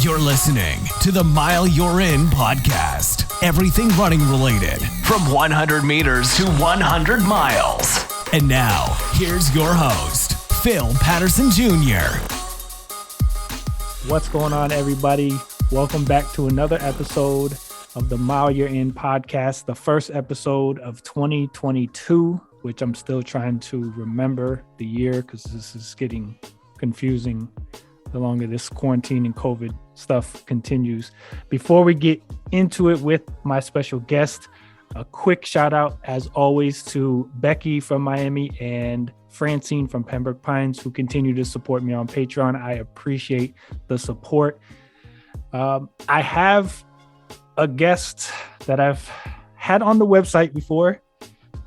You're listening to the Mile You're In podcast. Everything running related from 100 meters to 100 miles. And now, here's your host, Phil Patterson Jr. What's going on, everybody? Welcome back to another episode of the Mile You're In podcast, the first episode of 2022, which I'm still trying to remember the year because this is getting confusing the longer this quarantine and COVID stuff continues. Before we get into it with my special guest, a quick shout out, as always, to Becky from Miami and Francine from Pembroke Pines, who continue to support me on Patreon. I appreciate the support. I have a guest that I've had on the website before,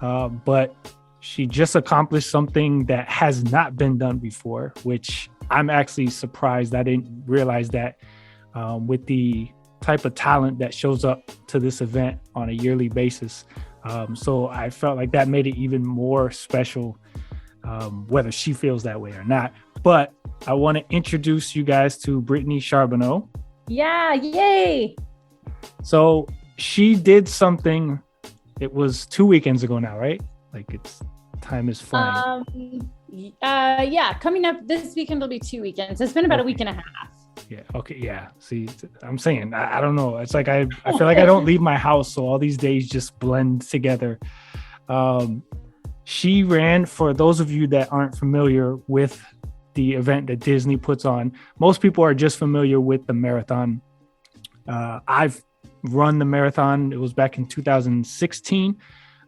but she just accomplished something that has not been done before, which I'm actually surprised. I didn't realize that with the type of talent that shows up to this event on a yearly basis. So I felt like that made it even more special, whether she feels that way or not. But I want to introduce you guys to Brittany Charboneau. Yeah, yay! So she did something, it was 2 weekends ago now, right? Like time is flying. Yeah, coming up this weekend will be 2 weekends. It's been about a week and a half. Yeah. Okay. Yeah. See, I'm saying, I don't know. It's like, I feel like I don't leave my house. So all these days just blend together. She ran, for those of you that aren't familiar with the event that Disney puts on, most people are just familiar with the marathon. I've run the marathon. It was back in 2016,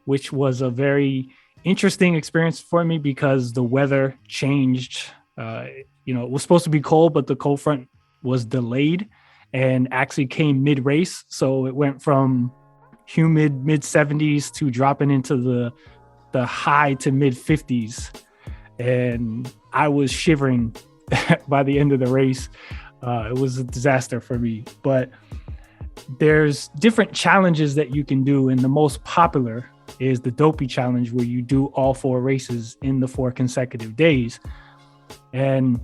which was a very interesting experience for me because the weather changed. It was supposed to be cold, but the cold front was delayed and actually came mid-race. So it went from humid mid-70s to dropping into the high to mid-50s. And I was shivering by the end of the race. It was a disaster for me. But there's different challenges that you can do, and the most popular is the Dopey challenge, where you do all 4 races in the 4 consecutive days. And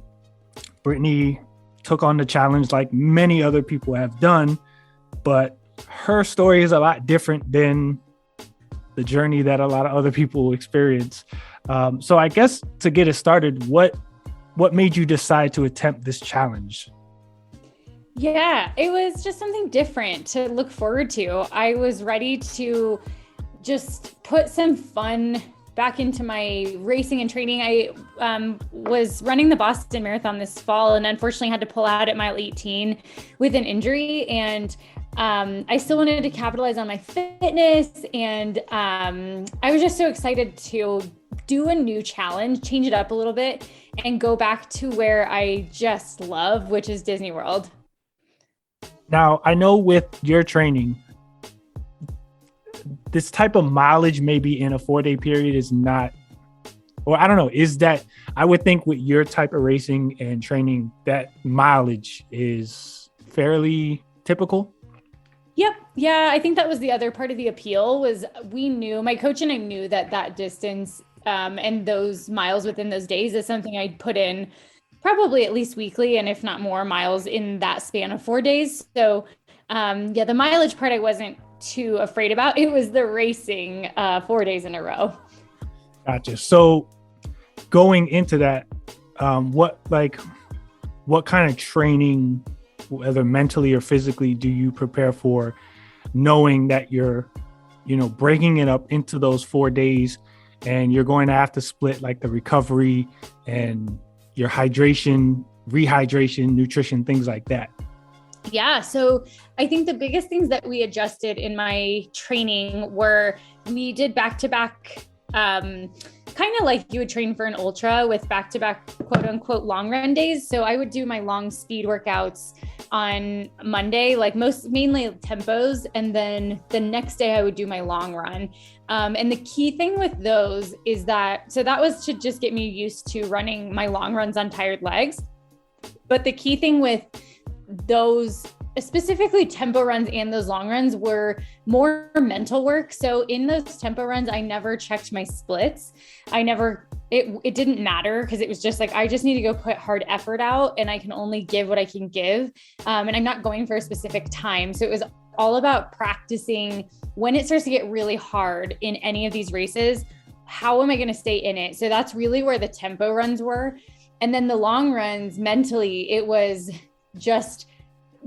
Brittany took on the challenge like many other people have done, but her story is a lot different than the journey that a lot of other people experience. So I guess to get it started, what made you decide to attempt this challenge? Yeah, it was just something different to look forward to. I was ready to just put some fun back into my racing and training. I was running the Boston Marathon this fall and unfortunately had to pull out at mile 18 with an injury. And I still wanted to capitalize on my fitness. And I was just so excited to do a new challenge, change it up a little bit, and go back to where I just love, which is Disney World. Now, I know with your training, this type of mileage maybe in a 4-day period is not, or I don't know, is that, I would think with your type of racing and training, that mileage is fairly typical. Yep. Yeah. I think that was the other part of the appeal was my coach and I knew that distance and those miles within those days is something I'd put in probably at least weekly, and if not more miles in that span of 4 days. So the mileage part I wasn't too afraid about. It was the racing 4 days in a row. Gotcha. So going into that, what kind of training, whether mentally or physically, do you prepare for, knowing that you're, breaking it up into those 4 days and you're going to have to split like the recovery and your hydration, rehydration, nutrition, things like that? Yeah. So I think the biggest things that we adjusted in my training were we did back-to-back, kind of like you would train for an ultra with back-to-back quote unquote long run days. So I would do my long speed workouts on Monday, like mainly tempos. And then the next day I would do my long run. And the key thing with those is that was to just get me used to running my long runs on tired legs. But the key thing with those specifically tempo runs and those long runs were more mental work. So in those tempo runs, I never checked my splits. It didn't matter because it was just like, I just need to go put hard effort out and I can only give what I can give. And I'm not going for a specific time. So it was all about practicing when it starts to get really hard in any of these races. How am I going to stay in it? So that's really where the tempo runs were. And then the long runs, mentally, it was just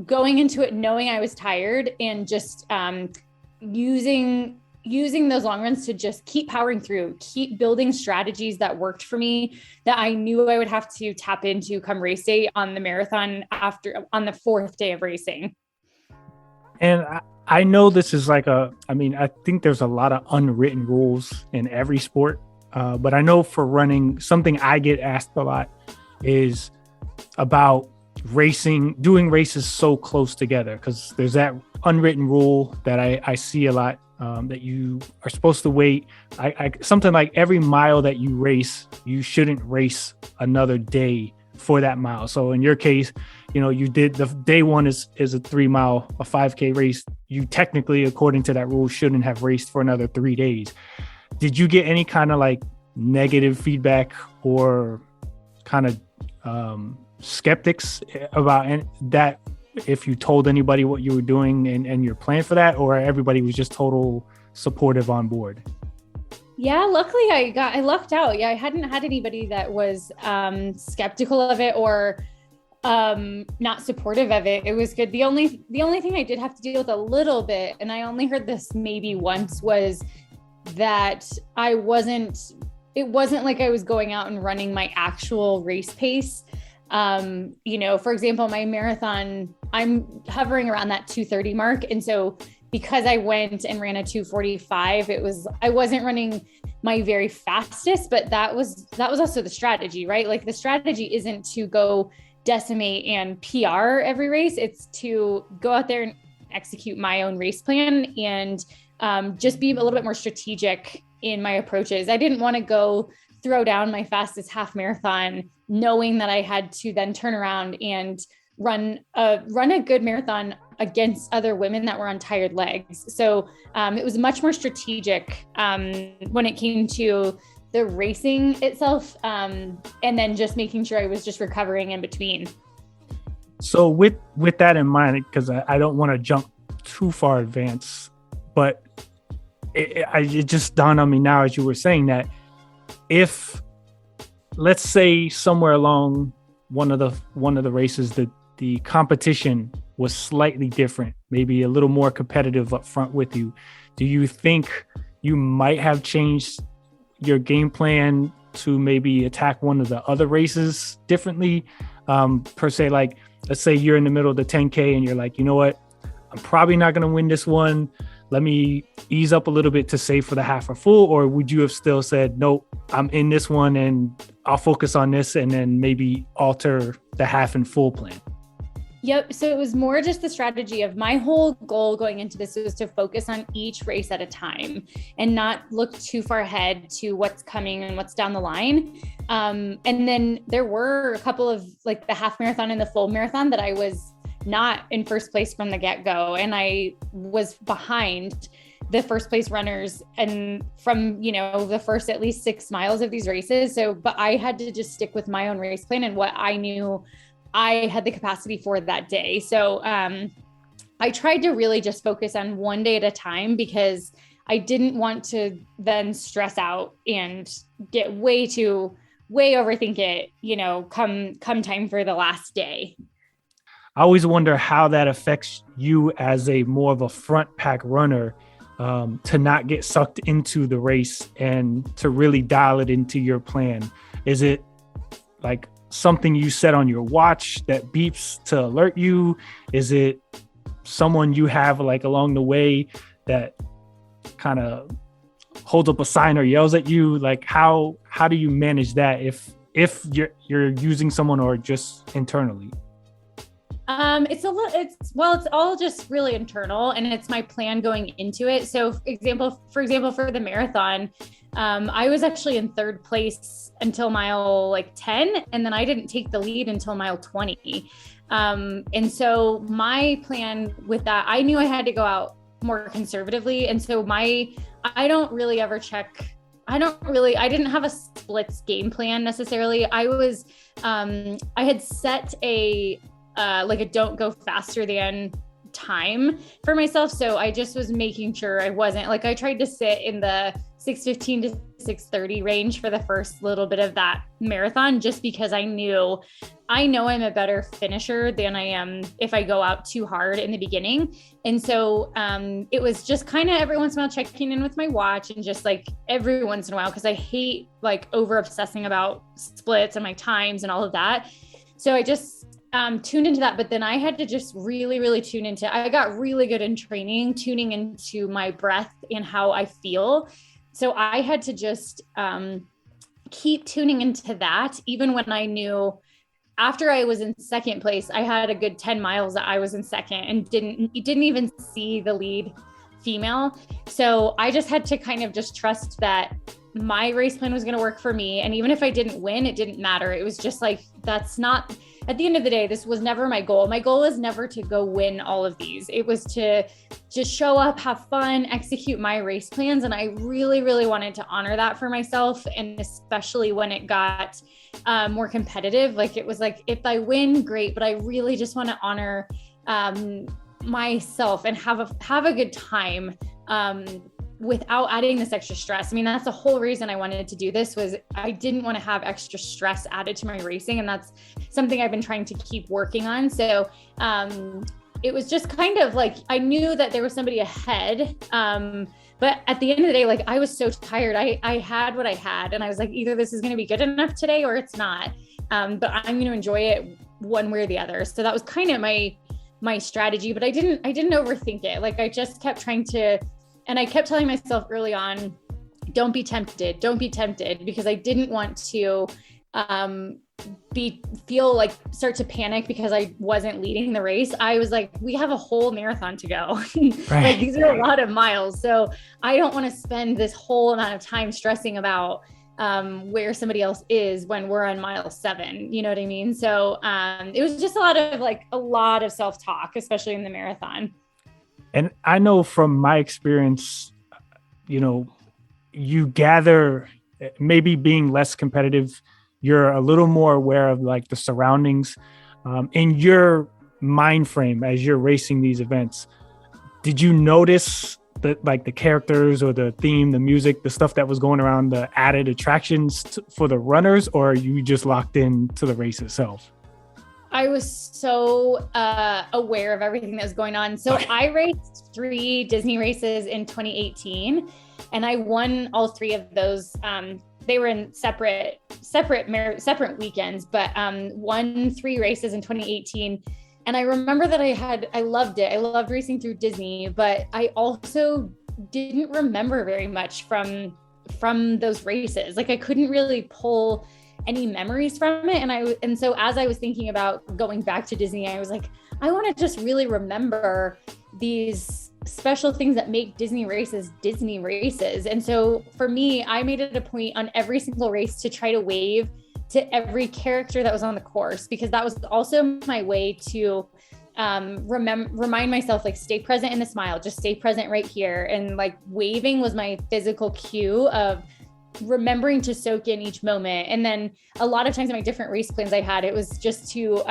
going into it knowing I was tired and just using those long runs to just keep powering through, keep building strategies that worked for me, that I knew I would have to tap into come race day on the marathon on the 4th day of racing. And I know this is like I think there's a lot of unwritten rules in every sport. But I know for running, something I get asked a lot is about doing races so close together, because there's that unwritten rule that I see a lot, that you are supposed to wait. Something like every mile that you race, you shouldn't race another day for that mile. So in your case, you did the day one is a 3 mile, a 5K race. You technically, according to that rule, shouldn't have raced for another 3 days. Did you get any kind of like negative feedback or kind of skeptics about that, if you told anybody what you were doing and your plan for that, or everybody was just total supportive on board? Yeah, luckily I lucked out. Yeah, I hadn't had anybody that was skeptical of it or not supportive of it. It was good. The only thing I did have to deal with a little bit, and I only heard this maybe once, was that it wasn't like I was going out and running my actual race pace. For example, my marathon, I'm hovering around that 2:30 mark. And so because I went and ran a 2:45, I wasn't running my very fastest, but that was also the strategy, right? Like the strategy isn't to go decimate and PR every race. It's to go out there and execute my own race plan and just be a little bit more strategic in my approaches. I didn't want to go throw down my fastest half marathon, knowing that I had to then turn around and run a good marathon against other women that were on tired legs. So it was much more strategic when it came to the racing itself, and then just making sure I was just recovering in between. So with that in mind, because I don't want to jump too far advanced, but it just dawned on me now as you were saying that, if let's say somewhere along one of the races that the competition was slightly different, maybe a little more competitive up front with you, do you think you might have changed your game plan to maybe attack one of the other races differently? Per se, like let's say you're in the middle of the 10K and you're like, you know what, I'm probably not going to win this one. Let me ease up a little bit to save for the half or full. Or would you have still said, nope, I'm in this one and I'll focus on this, and then maybe alter the half and full plan? Yep. So it was more just the strategy of my whole goal going into this was to focus on each race at a time and not look too far ahead to what's coming and what's down the line. And then there were a couple of like the half marathon and the full marathon that I was not in first place from the get-go. And I was behind the first place runners and from, the first at least 6 miles of these races. So, but I had to just stick with my own race plan and what I knew I had the capacity for that day. So I tried to really just focus on one day at a time, because I didn't want to then stress out and get way overthink it, come time for the last day. I always wonder how that affects you as a more of a front pack runner, to not get sucked into the race and to really dial it into your plan. Is it like something you set on your watch that beeps to alert you? Is it someone you have like along the way that kind of holds up a sign or yells at you? Like how do you manage that if you're using someone or just internally? It's all just really internal, and it's my plan going into it. So for example, for the marathon, I was actually in third place until mile like 10. And then I didn't take the lead until mile 20. And so my plan with that, I knew I had to go out more conservatively. And so I didn't have a splits game plan necessarily. I had set a don't go faster than time for myself. So I just was making sure I wasn't like, I tried to sit in the 6:15 to 6:30 range for the first little bit of that marathon, just because I know I'm a better finisher than I am if I go out too hard in the beginning. And so it was just kind of every once in a while checking in with my watch, and just like every once in a while, because I hate like over obsessing about splits and my times and all of that. So I just tuned into that, but then I had to just really, really I got really good in training, tuning into my breath and how I feel. So I had to just keep tuning into that, even when I knew after I was in second place, I had a good 10 miles that I was in second and didn't even see the lead female. So I just had to kind of just trust that my race plan was going to work for me. And even if I didn't win, it didn't matter. It was just like, that's not, at the end of the day, this was never my goal. My goal was never to go win all of these. It was to just show up, have fun, execute my race plans. And I really, really wanted to honor that for myself. And especially when it got more competitive, like it was like, if I win, great, but I really just want to honor myself and have a good time without adding this extra stress. I mean, that's the whole reason I wanted to do this, was I didn't want to have extra stress added to my racing. And that's something I've been trying to keep working on. So it was just kind of like, I knew that there was somebody ahead. But at the end of the day, like I was so tired. I had what I had, and I was like, either this is going to be good enough today or it's not. But I'm going to enjoy it one way or the other. So that was kind of my strategy, but I didn't overthink it. Like I just kept trying to, and I kept telling myself early on, don't be tempted, because I didn't want to start to panic because I wasn't leading the race. I was like, we have a whole marathon to go. Right. Like these are a lot of miles. So I don't want to spend this whole amount of time stressing about where somebody else is when we're on mile 7, you know what I mean? So it was just a lot of self-talk, especially in the marathon. And I know from my experience, you gather, maybe being less competitive, you're a little more aware of like the surroundings in your mind frame as you're racing these events. Did you notice the characters or the theme, the music, the stuff that was going around, the added attractions for the runners, or are you just locked in to the race itself? I was so aware of everything that was going on. So I raced 3 Disney races in 2018, and I won all 3 of those. They were in separate weekends, but won 3 races in 2018. And I remember that I loved it. I loved racing through Disney, but I also didn't remember very much from those races. Like I couldn't really pull any memories from it. And so as I was thinking about going back to Disney, I was like, I want to just really remember these special things that make Disney races. And so for me, I made it a point on every single race to try to wave to every character that was on the course, because that was also my way to remind myself, like, stay present in the smile, just stay present right here. And like waving was my physical cue of remembering to soak in each moment. And then a lot of times in my different race plans I had, it was just to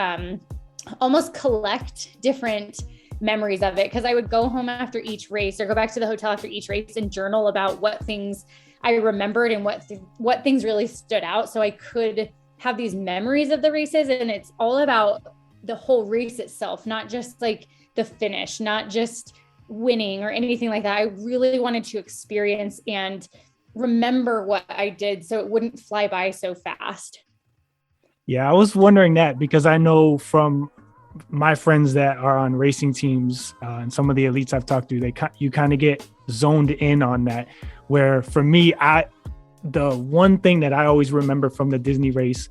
almost collect different memories of it. Cause I would go home after each race or go back to the hotel after each race and journal about what things I remembered and what things really stood out. So I could have these memories of the races. And it's all about the whole race itself, not just like the finish, not just winning or anything like that. I really wanted to experience and remember what I did so it wouldn't fly by so fast. Yeah, I was wondering that because I know from my friends that are on racing teams and some of the elites I've talked to, you kind of get zoned in on that. Where for me, the one thing that I always remember from the Disney race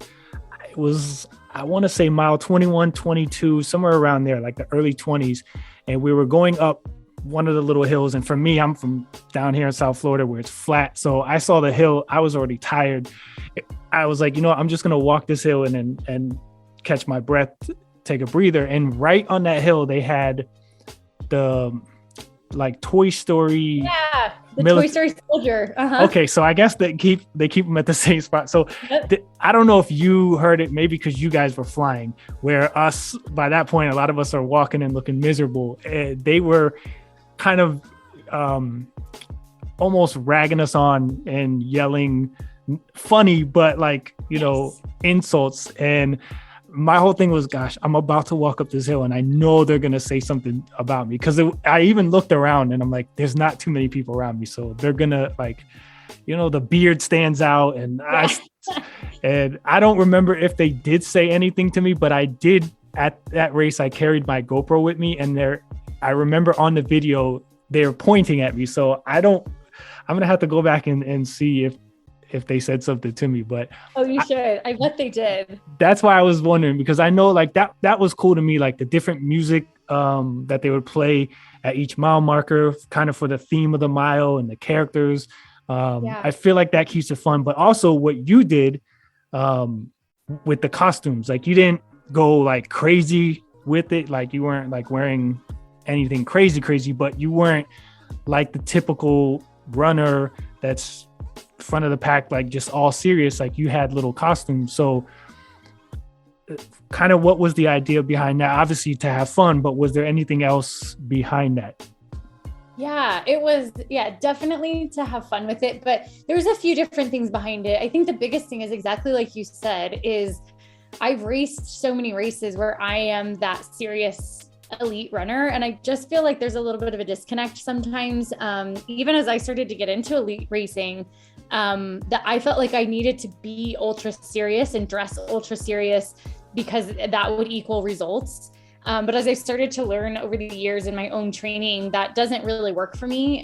was I want to say mile 21, 22, somewhere around there, like the early 20s. And we were going up one of the little hills. And for me, I'm from down here in South Florida where it's flat. So I saw the hill. I was already tired. I was like, I'm just going to walk this hill and catch my breath, take a breather. And right on that hill, they had the like Toy Story. Yeah, the Toy Story soldier. Uh-huh. Okay, so I guess they keep them at the same spot. So Yep. I don't know if you heard it, maybe because you guys were flying, where us, by that point, a lot of us are walking and looking miserable. They were kind of almost ragging us on and yelling funny, but like, insults. And my whole thing was, gosh, I'm about to walk up this hill and I know they're going to say something about me. Cause I even looked around and I'm like, there's not too many people around me. So they're going to like, the beard stands out and I don't remember if they did say anything to me, but I did at that race. I carried my GoPro with me and I remember on the video, they're pointing at me. So I'm going to have to go back and see if they said something to me, but you should. I bet they did. That's why I was wondering, because I know like that was cool to me, like the different music that they would play at each mile marker, kind of for the theme of the mile and the characters. I feel like that keeps it fun, but also what you did with the costumes, like you didn't go like crazy with it. Like you weren't like wearing anything crazy, but you weren't like the typical runner that's front of the pack, like just all serious. Like you had little costumes. So kind of what was the idea behind that? Obviously to have fun, but was there anything else behind that? Yeah, it was, definitely to have fun with it, but there was a few different things behind it. I think the biggest thing is exactly like you said, is I've raced so many races where I am that serious elite runner. And I just feel like there's a little bit of a disconnect sometimes. Even as I started to get into elite racing, that I felt like I needed to be ultra serious and dress ultra serious because that would equal results. But as I started to learn over the years in my own training, that doesn't really work for me.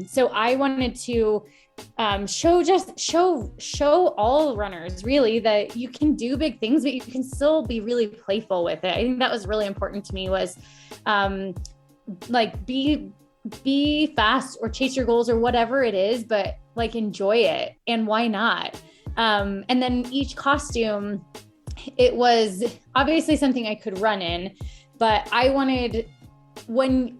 So I wanted to show all runners really that you can do big things, but you can still be really playful with it. I think that was really important to me, was like be fast or chase your goals or whatever it is, but like enjoy it. And why not? And then each costume, it was obviously something I could run in, but I wanted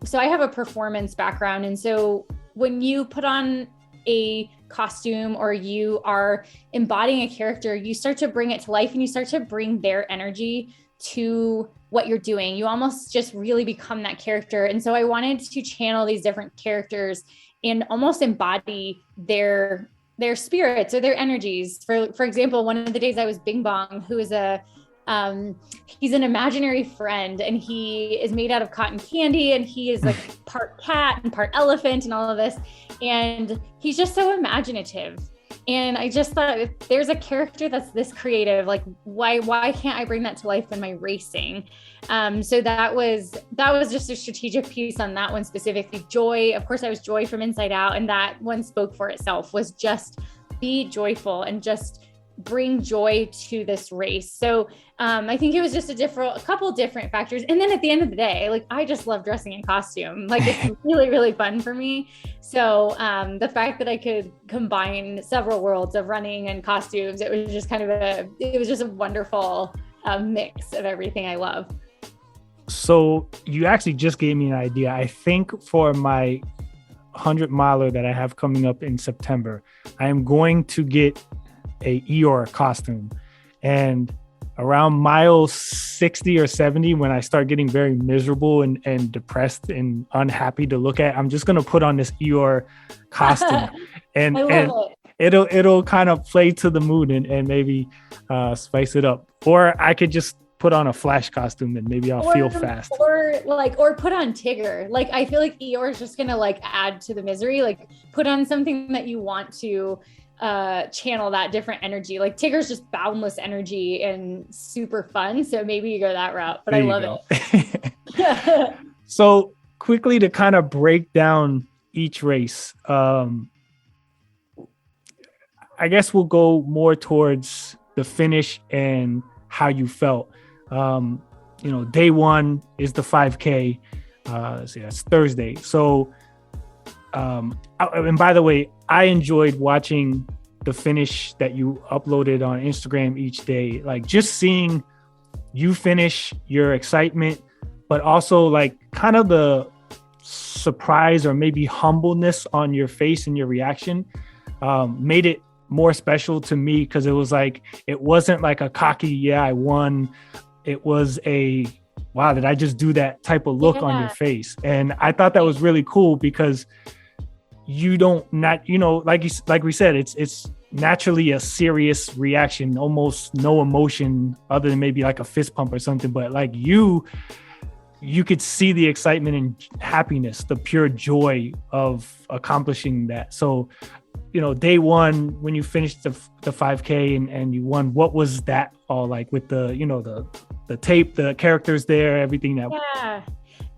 so I have a performance background. And so when you put on a costume or you are embodying a character, you start to bring it to life and you start to bring their energy to what you're doing. You almost just really become that character. And so I wanted to channel these different characters and almost embody their spirits or their energies. For example, one of the days I was Bing Bong, who is he's an imaginary friend, and he is made out of cotton candy, and he is like part cat and part elephant and all of this. And he's just so imaginative. And I just thought, if there's a character that's this creative, like why can't I bring that to life in my racing? So that was just a strategic piece on that one specifically. Joy, of course, I was Joy from Inside Out, and that one spoke for itself, was just be joyful and just bring joy to this race. So I think it was just a couple different factors. And then at the end of the day, like I just love dressing in costume. Like it's really, really fun for me. So the fact that I could combine several worlds of running and costumes, it was just a wonderful mix of everything I love. So you actually just gave me an idea. I think for my 100 miler that I have coming up in September, I am going to get a Eeyore costume, and around mile 60 or 70, when I start getting very miserable and depressed and unhappy to look at, I'm just going to put on this Eeyore costume and it'll kind of play to the mood and maybe spice it up. Or I could just put on a Flash costume and maybe I'll feel fast. Or put on Tigger. Like I feel like Eeyore is just going to like add to the misery. Like put on something that you want to channel that different energy. Like Tigger's just boundless energy and super fun. So maybe you go that route, but I love it. So quickly to kind of break down each race, I guess we'll go more towards the finish and how you felt. Day one is the 5K. Let's see, that's Thursday. So, and by the way, I enjoyed watching the finish that you uploaded on Instagram each day. Like just seeing you finish, your excitement, but also like kind of the surprise or maybe humbleness on your face and your reaction made it more special to me, because it wasn't like a cocky, yeah, I won. It was a, wow, did I just do that type of look on your face? And I thought that was really cool, because you don't like we said, it's naturally a serious reaction, almost no emotion other than maybe like a fist pump or something. But like you could see the excitement and happiness, the pure joy of accomplishing that. So, day one, when you finished the 5K and you won, what was that all like with the tape, the characters there, everything that? Yeah,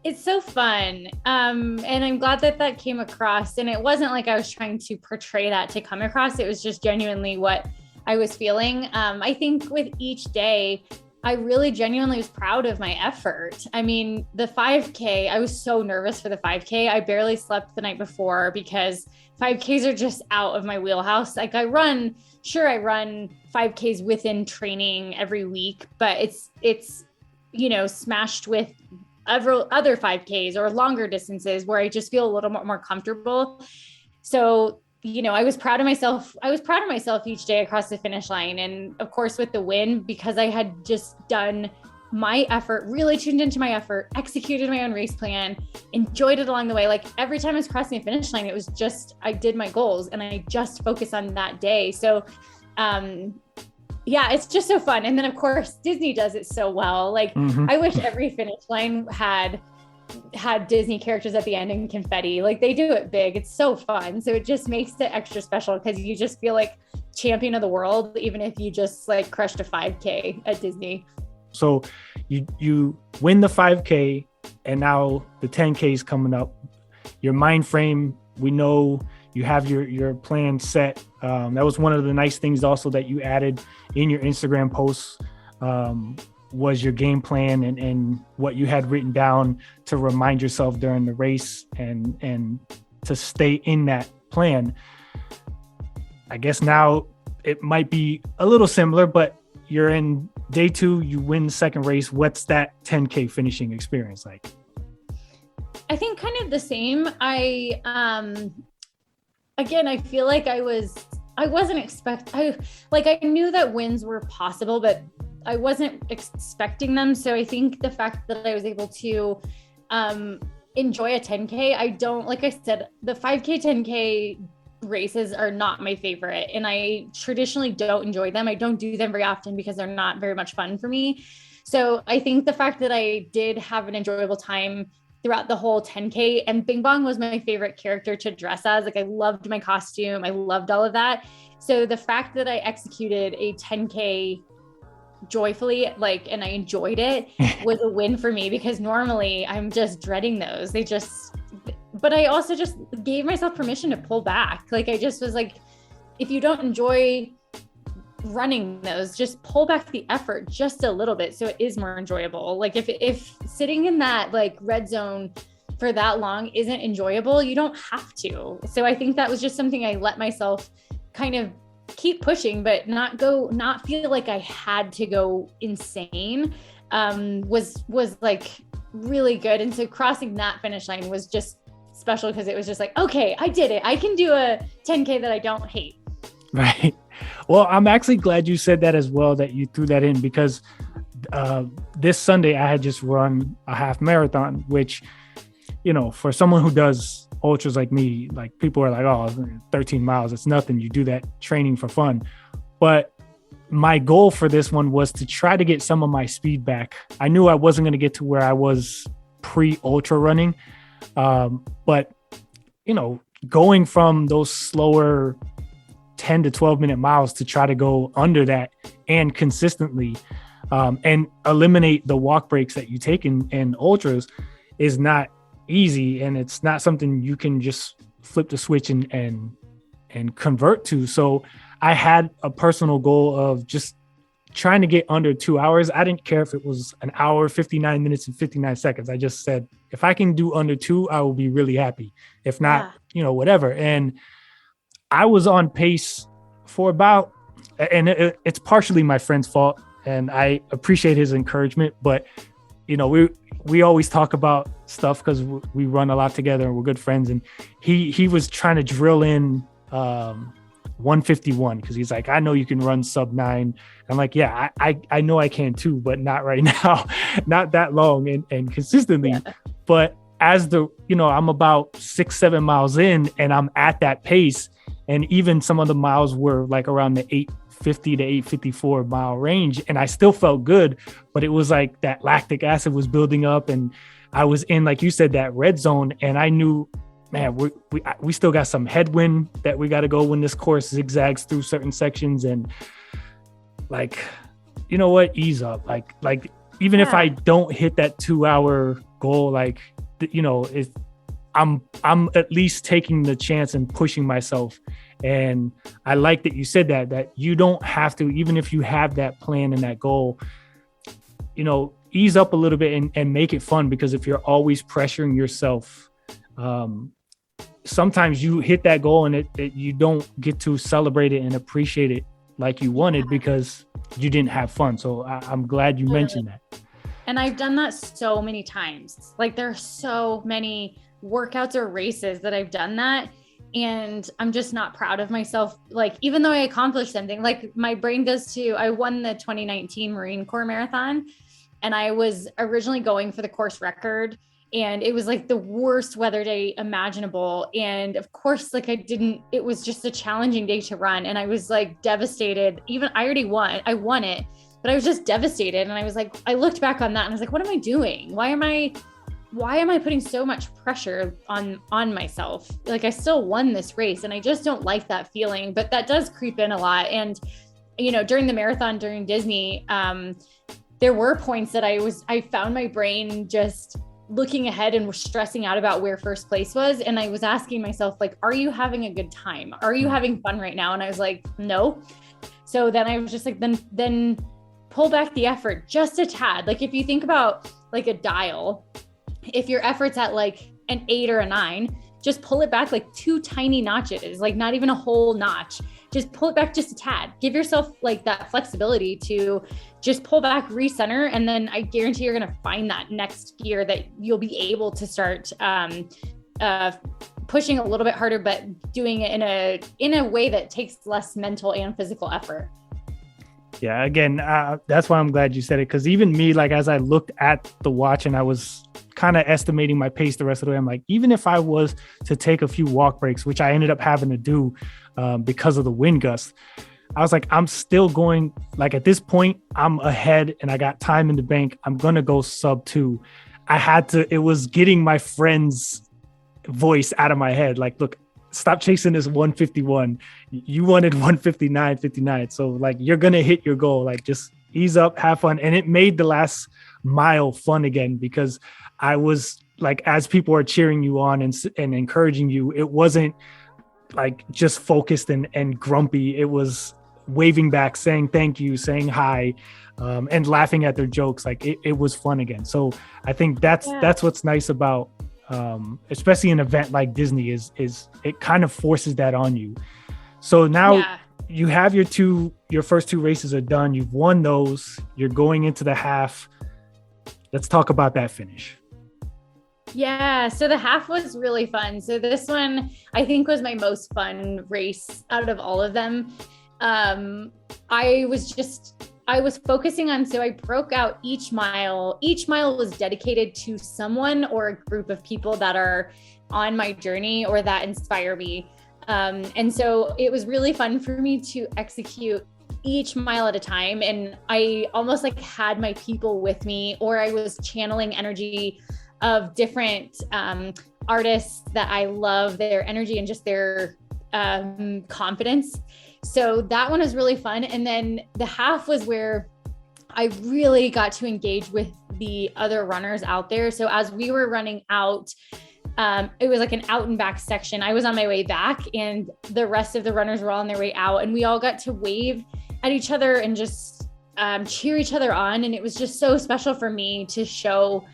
it's so fun. And I'm glad that came across. And it wasn't like I was trying to portray that to come across. It was just genuinely what I was feeling. I think with each day, I really genuinely was proud of my effort. I mean, the 5K, I was so nervous for the 5K. I barely slept the night before because 5Ks are just out of my wheelhouse. Like I run 5Ks within training every week, but it's smashed with other 5Ks or longer distances where I just feel a little more comfortable. So, I was proud of myself. I was proud of myself each day across the finish line. And of course with the win, because I had just done my effort, really tuned into my effort, executed my own race plan, enjoyed it along the way. Like every time I was crossing the finish line, it was just, I did my goals and I just focused on that day. So, it's just so fun. And then of course Disney does it so well. Like I wish every finish line had Disney characters at the end and confetti. Like they do it big. It's so fun. So it just makes it extra special because you just feel like champion of the world, even if you just like crushed a 5K at Disney. So you win the 5K and now the 10K is coming up. Your mind frame, we know you have your plan set. That was one of the nice things also that you added in your Instagram posts, was your game plan and what you had written down to remind yourself during the race and to stay in that plan. I guess now it might be a little similar, but you're in day 2, you win the second race. What's that 10K finishing experience like? I think kind of the same. I feel like I knew that wins were possible, but I wasn't expecting them. So I think the fact that I was able to enjoy a 10K, like I said, the 5K, 10K races are not my favorite. And I traditionally don't enjoy them. I don't do them very often because they're not very much fun for me. So I think the fact that I did have an enjoyable time throughout the whole 10K, and Bing Bong was my favorite character to dress as. Like I loved my costume. I loved all of that. So the fact that I executed a 10K joyfully, and I enjoyed it was a win for me, because normally I'm just dreading those. But I also just gave myself permission to pull back. Like I just was like, if you don't enjoy running those, just pull back the effort just a little bit so it is more enjoyable. Like if sitting in that like red zone for that long isn't enjoyable, you don't have to. So I think that was just something I let myself kind of keep pushing, but not feel like I had to go insane, was like really good. And so crossing that finish line was just special because it was just like, okay, I did it. I can do a 10K that I don't hate. Right. Well, I'm actually glad you said that as well, that you threw that in, because this Sunday I had just run a half marathon, which, for someone who does ultras like me, like people are like, oh, 13 miles, it's nothing. You do that training for fun. But my goal for this one was to try to get some of my speed back. I knew I wasn't going to get to where I was pre-ultra running. But, going from those slower 10 to 12 minute miles to try to go under that and consistently, and eliminate the walk breaks that you take in ultras is not easy. And it's not something you can just flip the switch and convert to. So I had a personal goal of just trying to get under 2 hours. I didn't care if it was an hour, 59 minutes and 59 seconds. I just said, if I can do under 2, I will be really happy. If not, whatever. And I was on pace for about, and it's partially my friend's fault, and I appreciate his encouragement, but we always talk about stuff because we run a lot together and we're good friends. And he was trying to drill in 151 because he's like, I know you can run sub 9. I'm like, yeah, I know I can too, but not right now, not that long and consistently. Yeah. But as I'm about 6-7 miles in and I'm at that pace, and even some of the miles were like around the 850 to 854 mile range, and I still felt good, but it was like that lactic acid was building up, and I was in, like you said, that red zone, and I knew, man, we still got some headwind that we got to go when this course zigzags through certain sections, and like, you know what, ease up, like even if I don't hit that 2 hour goal, like, I'm at least taking the chance and pushing myself. And I like that you said that you don't have to, even if you have that plan and that goal, ease up a little bit and make it fun, because if you're always pressuring yourself, sometimes you hit that goal and you don't get to celebrate it and appreciate it like you wanted because you didn't have fun. So I'm glad you mentioned that. And I've done that so many times. Like, there are so many workouts or races that I've done that, and I'm just not proud of myself. Like, even though I accomplished something, like my brain goes to, I won the 2019 Marine Corps Marathon, and I was originally going for the course record, and it was like the worst weather day imaginable. And of course, like it was just a challenging day to run. And I was like devastated. I won it, but I was just devastated. And I was like, I looked back on that and I was like, what am I doing? Why am I putting so much pressure on myself? Like, I still won this race, and I just don't like that feeling, but that does creep in a lot. And, during the marathon, during Disney, there were points that I found my brain just looking ahead and was stressing out about where first place was. And I was asking myself, like, are you having a good time? Are you having fun right now? And I was like, no. So then I was just like, then pull back the effort just a tad. Like, if you think about like a dial, if your effort's at like an 8 or a 9, just pull it back like 2 tiny notches, like not even a whole notch. Just pull it back just a tad. Give yourself like that flexibility to just pull back, recenter, and then I guarantee you're going to find that next gear that you'll be able to start pushing a little bit harder, but doing it in a way that takes less mental and physical effort. Yeah, again, that's why I'm glad you said it, because even me, like, as I looked at the watch and I was kind of estimating my pace the rest of the way, I'm like, even if I was to take a few walk breaks, which I ended up having to do because of the wind gusts, I was like, I'm still going, like, at this point, I'm ahead and I got time in the bank. I'm going to go sub 2. It was getting my friend's voice out of my head. Like, look, stop chasing this 151. You wanted 159, 59. So like, you're going to hit your goal. Like, just ease up, have fun. And it made the last mile fun again, because I was like, as people are cheering you on and encouraging you, it wasn't like just focused and grumpy. It was waving back, saying thank you, saying hi, and laughing at their jokes. Like, it was fun again. So I think that's what's nice about especially an event like Disney is it kind of forces that on you. So now you have your first 2 races are done. You've won those. You're going into the half. Let's talk about that finish. Yeah. So the half was really fun. So this one, I think, was my most fun race out of all of them. I was focusing on, so I broke out each mile. Each mile was dedicated to someone or a group of people that are on my journey or that inspire me. And so it was really fun for me to execute each mile at a time. And I almost like had my people with me, or I was channeling energy of different artists that I love, their energy and just their confidence. So that one was really fun. And then the half was where I really got to engage with the other runners out there. So as we were running out, it was like an out and back section. I was on my way back and the rest of the runners were all on their way out, and we all got to wave at each other and just cheer each other on. And it was just so special for me to show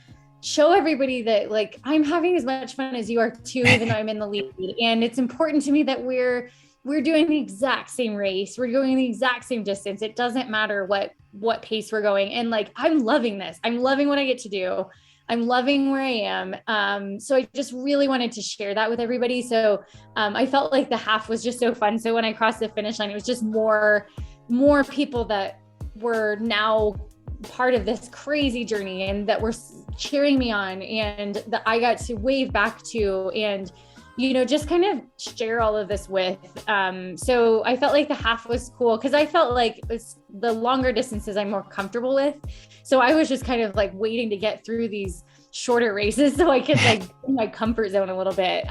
everybody that like, I'm having as much fun as you are too, even though I'm in the lead. And it's important to me that we're doing the exact same race. We're going the exact same distance. It doesn't matter what pace we're going. And like, I'm loving this. I'm loving what I get to do. I'm loving where I am. So I just really wanted to share that with everybody. So I felt like the half was just so fun. So when I crossed the finish line, it was just more people that were now part of this crazy journey and that were cheering me on and that I got to wave back to and, you know, just kind of share all of this with. So I felt like the half was cool because I felt like it's the longer distances I'm more comfortable with. So I was just kind of like waiting to get through these shorter races so I could like in my comfort zone a little bit.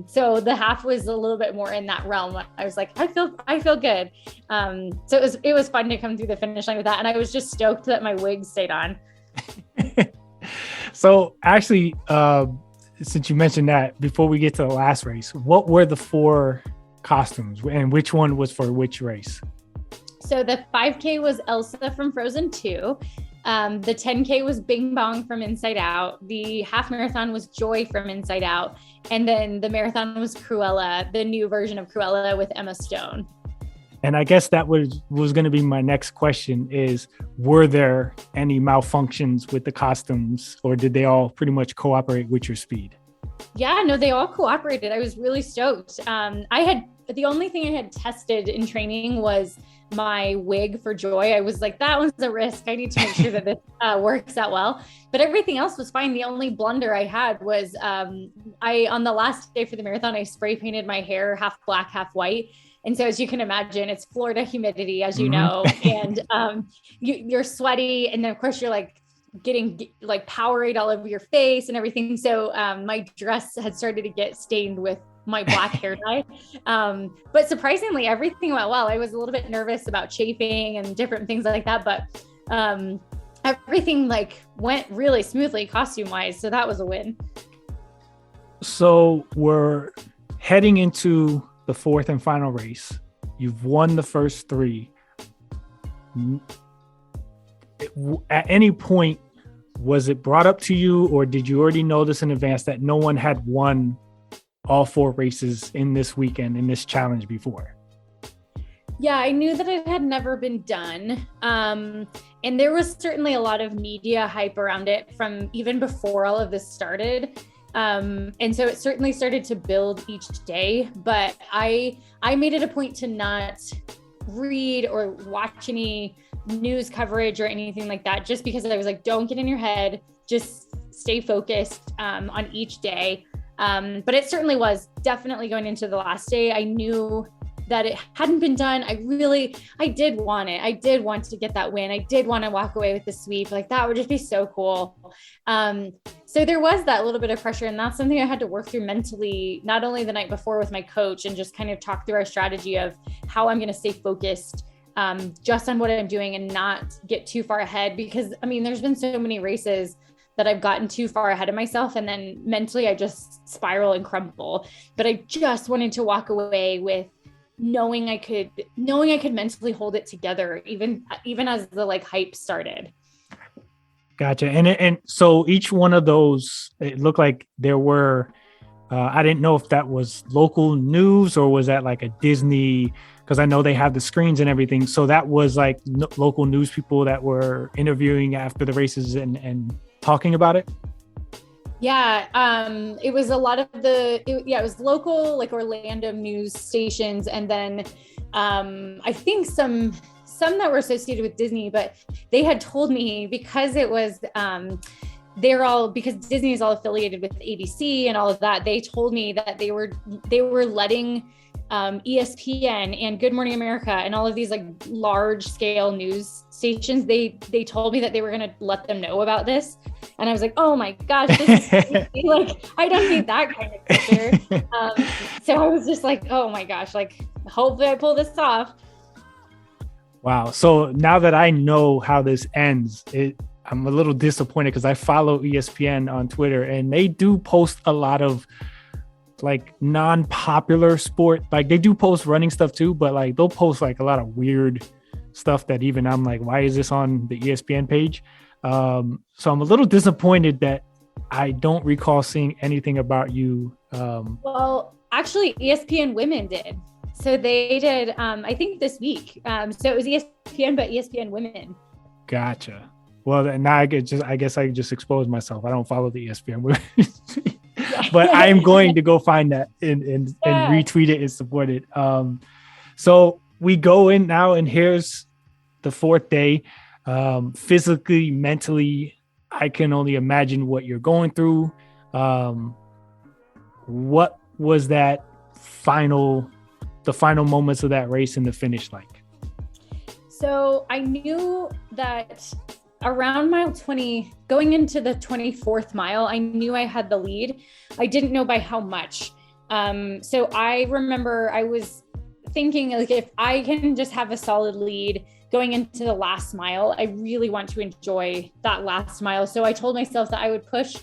So the half was a little bit more in that realm. I was like, I feel good. So it was fun to come through the finish line with that. And I was just stoked that my wig stayed on. So actually, since you mentioned that, before we get to the last race, what were the 4 costumes and which one was for which race? So the 5K was Elsa from Frozen 2. The 10K was Bing Bong from Inside Out. The half marathon was Joy from Inside Out. And then the marathon was Cruella, the new version of Cruella with Emma Stone. And I guess that was going to be my next question is, were there any malfunctions with the costumes or did they all pretty much cooperate with your speed? Yeah, no, they all cooperated. I was really stoked. The only thing I had tested in training was my wig for Joy. I was like, that one's a risk. I need to make sure that this works out well. But everything else was fine. The only blunder I had was on the last day for the marathon, I spray painted my hair half black, half white. And so as you can imagine, it's Florida humidity, as you know, and you're sweaty. And then of course you're like getting like Powerade all over your face and everything. So my dress had started to get stained with my black hair dye. But surprisingly, everything went well. I was a little bit nervous about chafing and different things like that, but everything like went really smoothly costume wise. So that was a win. So we're heading into the 4th and final race. You've won the first 3. At any point, was it brought up to you or did you already know this in advance that no one had won all 4 races in this weekend, in this challenge before? Yeah, I knew that it had never been done. And there was certainly a lot of media hype around it from even before all of this started. And so it certainly started to build each day, but I made it a point to not read or watch any news coverage or anything like that, just because I was like, don't get in your head, just stay focused on each day. But it certainly was definitely going into the last day. I knew that it hadn't been done. I did want it. I did want to get that win. I did want to walk away with the sweep. Like that would just be so cool. So there was that little bit of pressure, and that's something I had to work through mentally, not only the night before with my coach and just kind of talk through our strategy of how I'm going to stay focused just on what I'm doing and not get too far ahead. Because I mean, there's been so many races that I've gotten too far ahead of myself. And then mentally I just spiral and crumble, but I just wanted to walk away with knowing I could mentally hold it together, even as the like hype started. Gotcha. And so each one of those, it looked like there were, I didn't know if that was local news or was that like a Disney, because I know they have the screens and everything. So that was like local news people that were interviewing after the races and talking about it. Yeah, it was a lot of it was local, like Orlando news stations, and then I think some that were associated with Disney, but they had told me because it was because Disney is all affiliated with ABC and all of that. They told me that they were letting ESPN and Good Morning America and all of these like large scale news stations, they told me that they were going to let them know about this. And I was like, oh my gosh, this is crazy. Like, I don't need that kind of picture. So I was just like, oh my gosh, like hopefully I pull this off. Wow. So now that I know how this ends, I'm a little disappointed because I follow ESPN on Twitter and they do post a lot of like non-popular sport. Like they do post running stuff too, but like they'll post like a lot of weird stuff that even I'm like, why is this on the ESPN page? So I'm a little disappointed that I don't recall seeing anything about you. Well, actually, ESPN Women did. So they did, I think this week. So it was ESPN, but ESPN Women. Gotcha. Well, now I guess I just exposed myself. I don't follow the ESPN Women. But I am going to go find that and retweet it and support it. So we go in now, and here's the fourth day. Physically, mentally, I can only imagine what you're going through. What was the final moments of that race and the finish like? So I knew that around mile 20, going into the 24th mile, I knew I had the lead. I didn't know by how much. So I remember I was thinking, like, if I can just have a solid lead going into the last mile, I really want to enjoy that last mile. So I told myself that I would push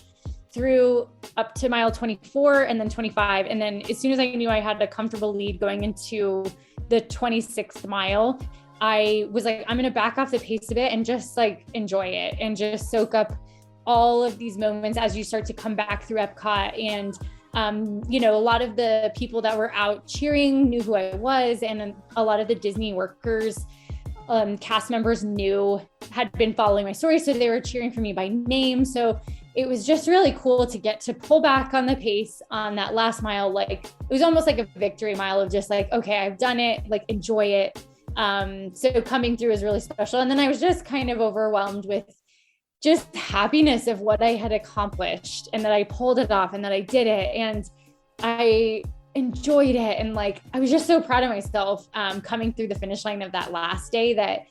through up to mile 24 and then 25. And then as soon as I knew I had a comfortable lead going into the 26th mile, I was like, I'm going to back off the pace a bit and just like enjoy it and just soak up all of these moments as you start to come back through Epcot. And, a lot of the people that were out cheering knew who I was. And a lot of the Disney workers, cast members had been following my story. So they were cheering for me by name. So it was just really cool to get to pull back on the pace on that last mile. Like, it was almost like a victory mile of just like, okay, I've done it, like enjoy it. So coming through is really special. And then I was just kind of overwhelmed with just happiness of what I had accomplished and that I pulled it off and that I did it. And I enjoyed it. And like, I was just so proud of myself, coming through the finish line of that last day that,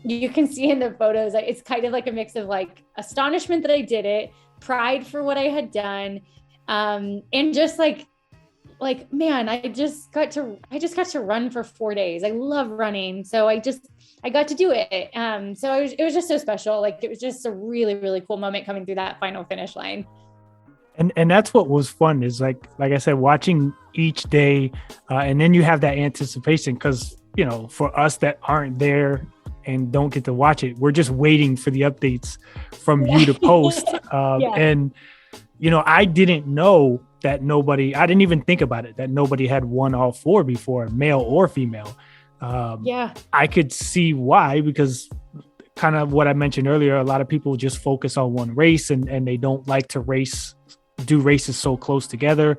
you can see in the photos, it's kind of like a mix of like astonishment that I did it, pride for what I had done. And just like, man, I just got to run for 4 days. I love running. So I got to do it. So it was just so special. Like, it was just a really, really cool moment coming through that final finish line. And that's what was fun is like I said, watching each day. And then you have that anticipation because, for us that aren't there and don't get to watch it, we're just waiting for the updates from you to post. And, I didn't know that I didn't even think about it, that nobody had won all four before, male or female. I could see why, because kind of what I mentioned earlier, a lot of people just focus on one race and they don't like to do races so close together.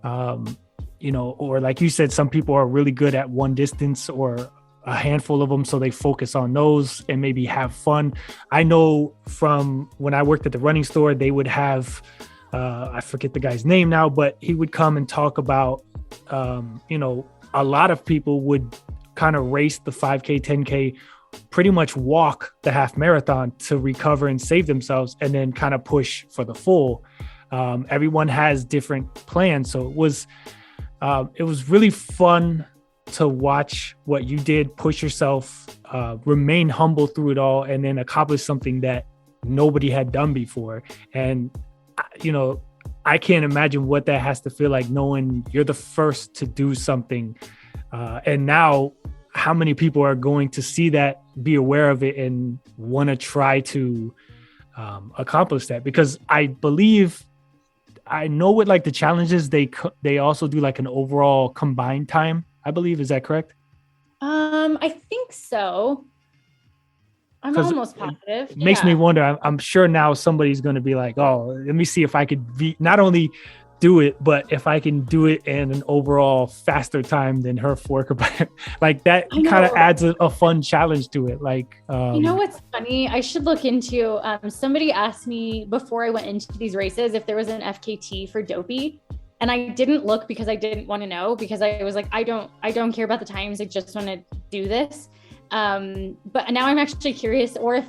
Or like you said, some people are really good at one distance or a handful of them, so they focus on those and maybe have fun. I know from when I worked at the running store, they would have, I forget the guy's name now, but he would come and talk about, a lot of people would kind of race the 5K, 10K, pretty much walk the half marathon to recover and save themselves and then kind of push for the full. Everyone has different plans. So it was really fun to watch what you did, push yourself, remain humble through it all, and then accomplish something that nobody had done before. And, I can't imagine what that has to feel like, knowing you're the first to do something. And now how many people are going to see that, be aware of it, and want to try to accomplish that? Because I know with like the challenges, they also do like an overall combined time, I believe. Is that correct? I think so. I'm almost positive. It makes me wonder. I'm sure now somebody's going to be like, oh, let me see if I could not only do it, but if I can do it in an overall faster time than her four. Like that kind of adds a fun challenge to it. Like, what's funny? I should look into, somebody asked me before I went into these races if there was an FKT for Dopey. And I didn't look because I didn't want to know, because I was like, I don't care about the times. I just want to do this. But now I'm actually curious, or if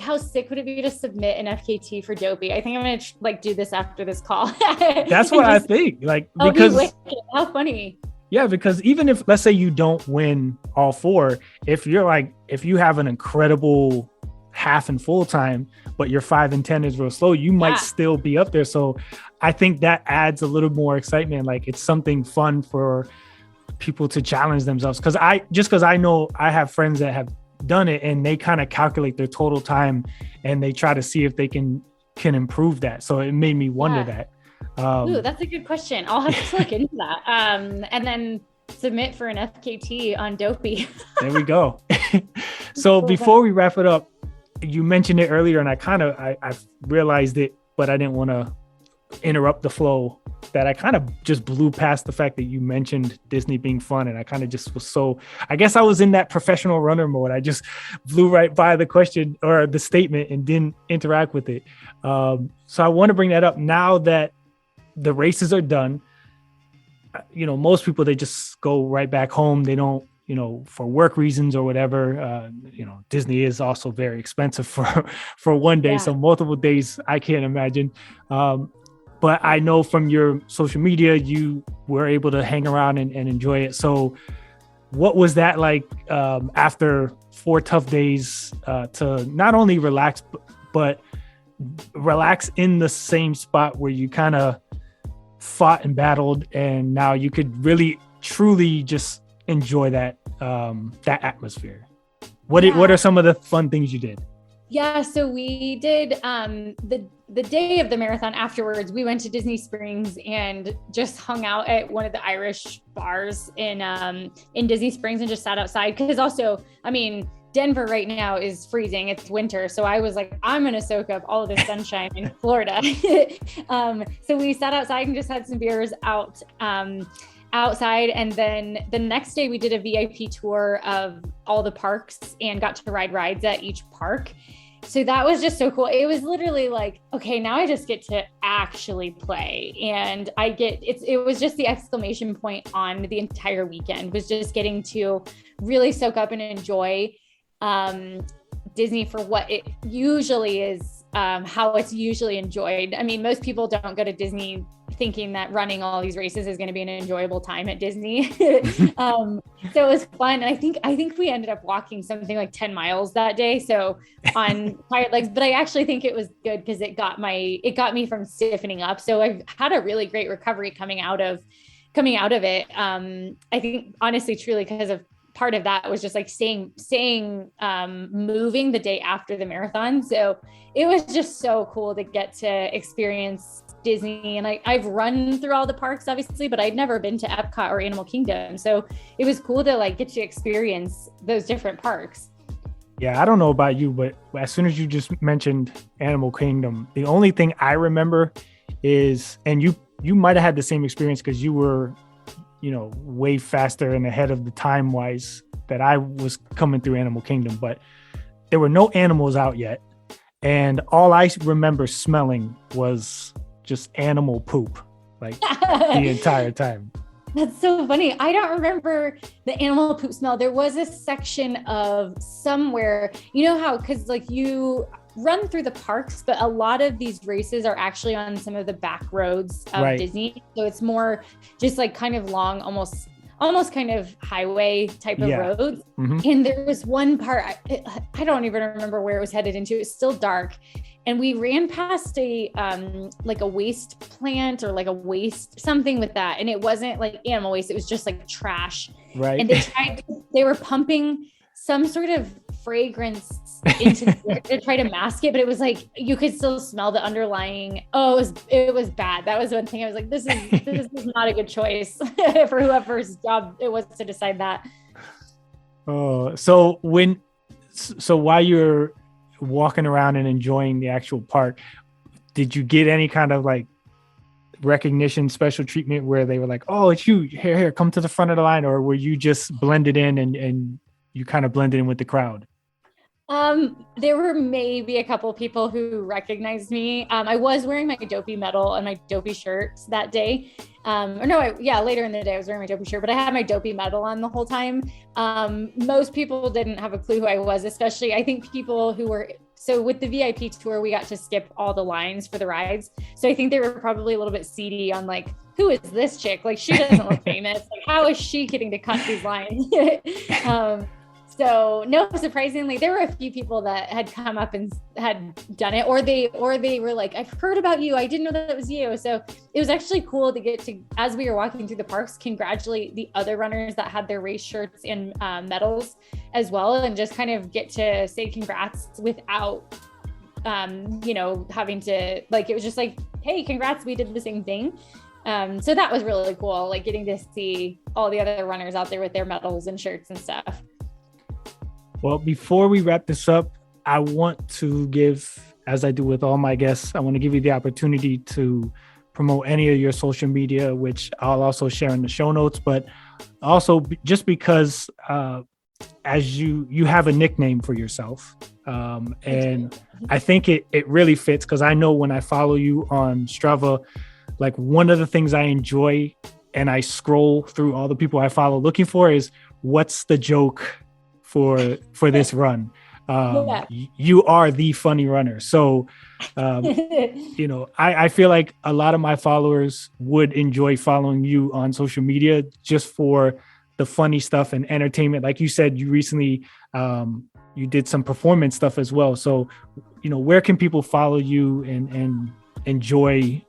how sick would it be to submit an FKT for Dopey? I think I'm going to do this after this call. That's what I think. Because how funny. Yeah, because even if, let's say you don't win all four, if you have an incredible half and full time, but your 5 and 10 is real slow, you might still be up there. So I think that adds a little more excitement. Like, it's something fun for people to challenge themselves. Cause I know I have friends that have done it and they kind of calculate their total time and they try to see if they can improve that. So it made me wonder that. Ooh, that's a good question. I'll have to look into that. And then submit for an FKT on Dopey. There we go. So before we wrap it up, you mentioned it earlier and I realized it, but I didn't want to interrupt the flow, that I kind of just blew past the fact that you mentioned Disney being fun. And I kind of just was I guess I was in that professional runner mode. I just blew right by the question or the statement and didn't interact with it. So I want to bring that up now that the races are done. Most people, they just go right back home. They don't, for work reasons or whatever. Disney is also very expensive for one day. Yeah. So multiple days, I can't imagine. But I know from your social media, you were able to hang around and enjoy it. So what was that like after 4 tough days to not only relax, but relax in the same spot where you kind of fought and battled, and now you could really, truly just enjoy that atmosphere? What are some of the fun things you did? Yeah, so we did the day of the marathon. Afterwards, we went to Disney Springs and just hung out at one of the Irish bars in Disney Springs and just sat outside. Because also, Denver right now is freezing. It's winter. So I was like, I'm going to soak up all of the sunshine in Florida. So we sat outside and just had some beers outside. And then the next day we did a VIP tour of all the parks and got to ride rides at each park. So that was just so cool. It was literally like, okay, now I just get to actually play. And it was just the exclamation point on the entire weekend, was just getting to really soak up and enjoy Disney for what it usually is, how it's usually enjoyed. Most people don't go to Disney thinking that running all these races is going to be an enjoyable time at Disney. So it was fun. And I think we ended up walking something like 10 miles that day. So on tired legs, but I actually think it was good because it got me from stiffening up. So I've had a really great recovery coming out of it. I think honestly, truly, because of part of that was just like staying moving the day after the marathon. So it was just so cool to get to experience Disney. And I've run through all the parks, obviously, but I'd never been to Epcot or Animal Kingdom. So it was cool to like get to experience those different parks. Yeah, I don't know about you, but as soon as you just mentioned Animal Kingdom, the only thing I remember is, and you might have had the same experience because you were, way faster and ahead of the time wise that I was coming through Animal Kingdom, but there were no animals out yet. And all I remember smelling was just animal poop, like the entire time. That's so funny. I don't remember the animal poop smell. There was a section of somewhere, because like you run through the parks, but a lot of these races are actually on some of the back roads of Disney. So it's more just like kind of long, almost kind of highway type of roads. Mm-hmm. And there was one part, I don't even remember where it was headed into. It's still dark. And we ran past a waste plant or like a waste, something with that. And it wasn't like animal waste. It was just like trash. Right. And they were pumping some sort of fragrance into the air to try to mask it, but it was like you could still smell the underlying. It was bad. That was one thing I was like, this is not a good choice for whoever's job it was to decide that. So while you're walking around and enjoying the actual park, did you get any kind of like recognition, special treatment where they were like, oh, it's you, here, come to the front of the line, or were you just blended in and you kind of blended in with the crowd? There were maybe a couple people who recognized me. I was wearing my Dopey medal and my Dopey shirt that day. Later in the day I was wearing my Dopey shirt, but I had my Dopey medal on the whole time. Most people didn't have a clue who I was, especially I think people who were, so with the VIP tour, we got to skip all the lines for the rides. So I think they were probably a little bit seedy on like, who is this chick? Like, she doesn't look famous. Like, how is she getting to cut these lines? So no, surprisingly, there were a few people that had come up and had done it, or they were like, I've heard about you. I didn't know that was you. So it was actually cool to get to, as we were walking through the parks, congratulate the other runners that had their race shirts and medals as well. And just kind of get to say congrats without, having to, like, it was just like, hey, congrats, we did the same thing. So that was really cool, like getting to see all the other runners out there with their medals and shirts and stuff. Well, before we wrap this up, I want to give, as I do with all my guests, I want to give you the opportunity to promote any of your social media, which I'll also share in the show notes, but also just because as you have a nickname for yourself. And I think it really fits, because I know when I follow you on Strava, like one of the things I enjoy, and I scroll through all the people I follow looking for, is what's the joke for this run. You are the funny runner. So, I feel like a lot of my followers would enjoy following you on social media just for the funny stuff and entertainment. Like you said, you recently, you did some performance stuff as well. So, where can people follow you and enjoy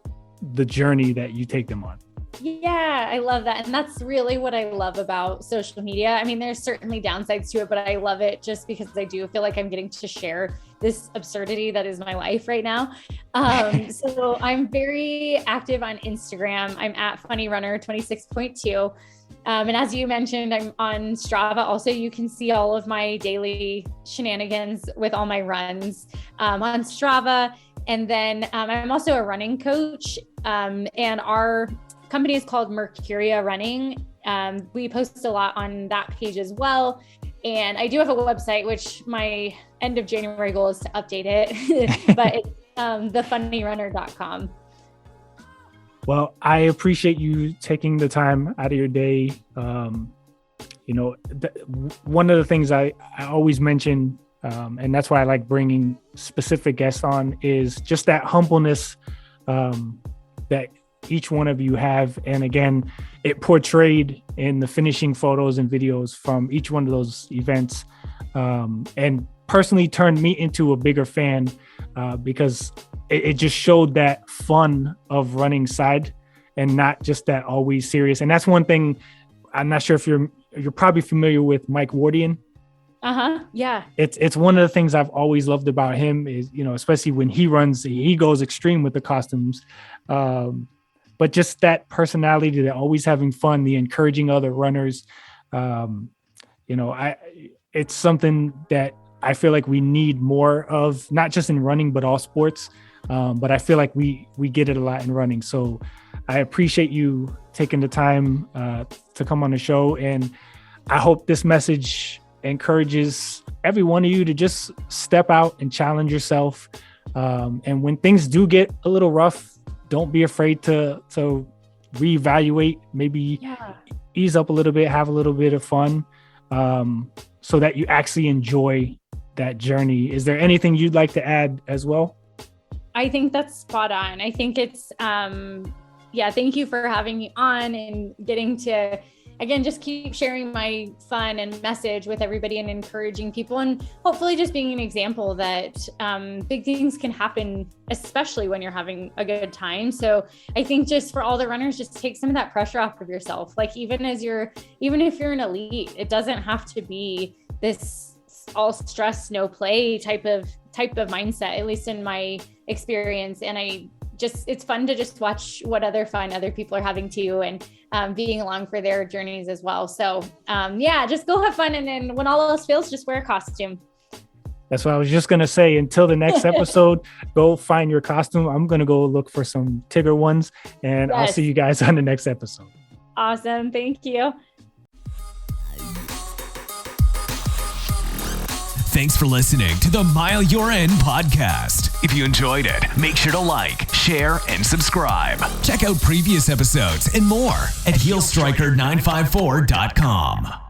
the journey that you take them on? Yeah, I love that. And that's really what I love about social media. I mean, there's certainly downsides to it, but I love it just because I do feel like I'm getting to share this absurdity that is my life right now. So I'm very active on Instagram. I'm at funnyrunner26.2. And as you mentioned, I'm on Strava. Also, you can see all of my daily shenanigans with all my runs on Strava. And then I'm also a running coach, and our company is called Mercuria Running. We post a lot on that page as well. And I do have a website, which my end of January goal is to update it, but it's thefunnyrunner.com. Well, I appreciate you taking the time out of your day. One of the things I always mention, and that's why I like bringing specific guests on, is just that humbleness that each one of you have. And again, it portrayed in the finishing photos and videos from each one of those events, and personally turned me into a bigger fan because it just showed that fun of running side and not just that always serious. And that's one thing, I'm not sure if you're probably familiar with Mike Wardian. Yeah. It's one of the things I've always loved about him is, especially when he runs, he goes extreme with the costumes. But just that personality, that always having fun, the encouraging other runners, it's something that I feel like we need more of, not just in running, but all sports. But I feel like we get it a lot in running. So I appreciate you taking the time to come on the show. And I hope this message encourages every one of you to just step out and challenge yourself. And when things do get a little rough, don't be afraid to reevaluate, maybe ease up a little bit, have a little bit of fun, so that you actually enjoy that journey. Is there anything you'd like to add as well? I think that's spot on. I think it's, thank you for having me on and getting to, again, just keep sharing my fun and message with everybody and encouraging people, and hopefully just being an example that big things can happen, especially when you're having a good time. So I think just for all the runners, just take some of that pressure off of yourself. Like even if you're an elite, it doesn't have to be this all stress, no play type of mindset, at least in my experience. And it's fun to just watch what other fun other people are having too, and being along for their journeys as well. So just go have fun. And then when all else fails, just wear a costume. That's what I was just going to say. Until the next episode, go find your costume. I'm going to go look for some Tigger ones, and I'll see you guys on the next episode. Awesome. Thank you. Thanks for listening to the Mile You're In podcast. If you enjoyed it, make sure to like, share, and subscribe. Check out previous episodes and more at heelstriker954.com.